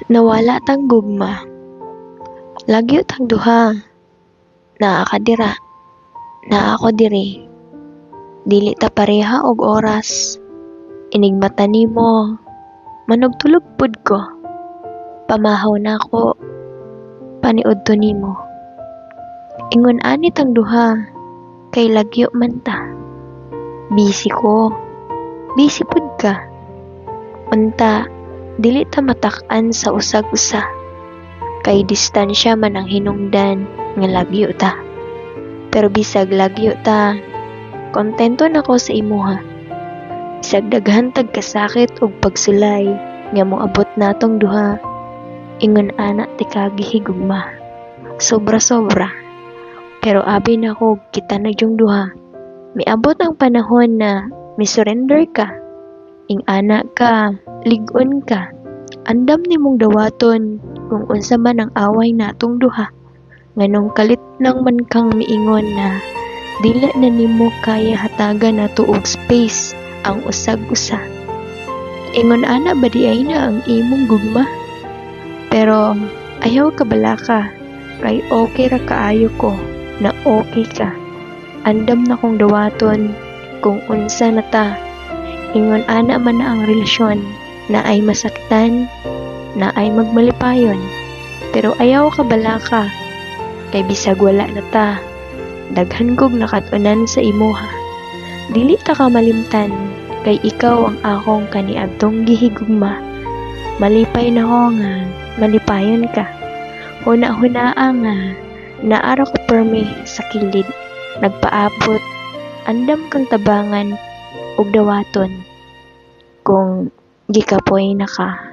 Nawala tang gugma. Lagyo tang duha. Naa ka dira. Naa ako diri. Dili ta pareha og oras. Inigmata nimo. Manugtulog pud ko. Pamahaw na ako. Paniudto nimo. Ingon ani tang duha. Kay lagyo man ta. Busy ko. Busy pud ka. Unta, dili ta matak-an sa usag-usa. Kay distansya man ang hinungdan nga lagyo ta. Pero bisag lagyo ta, kontento na ko sa imuha. Bisag daghan tag kasakit ug pagsulay nga moabot natong duha. Ingon ana ti kagihigugma. Sobra-sobra. Pero abi na ko kita na yung duha. Miabot ang panahon na misurrender ka. Ing ana ka, lig-on ka. Andam nimong dawaton kung unsa man ang away natong duha. Nganong kalit lang man kang miingon na dili na nimo kaya hatagan nato og space ang usag-usa. Ingon ana ba di ay na ang imong gugma? Pero ayaw ka bala ka. Kay okay ra kaayo ko na okay ka. Andam na kong dawaton kung unsa na ta. Ingon ana man na ang relasyon na ay masaktan, na ay magmalipayon. Pero ayaw ka bala ka. Kay bisag wala na ta. Daghan kog nakatunan sa imuha. Dili ta ka malimtan. Kay ikaw ang akong kaniadtong gihigugma. Malipay na ko nga. Malipayon ka. Huna-hunaa nga. Naara ko permi sa kilid. Nagpaabot. Andam kang tabangan ug dawaton kung gikapoy na ka.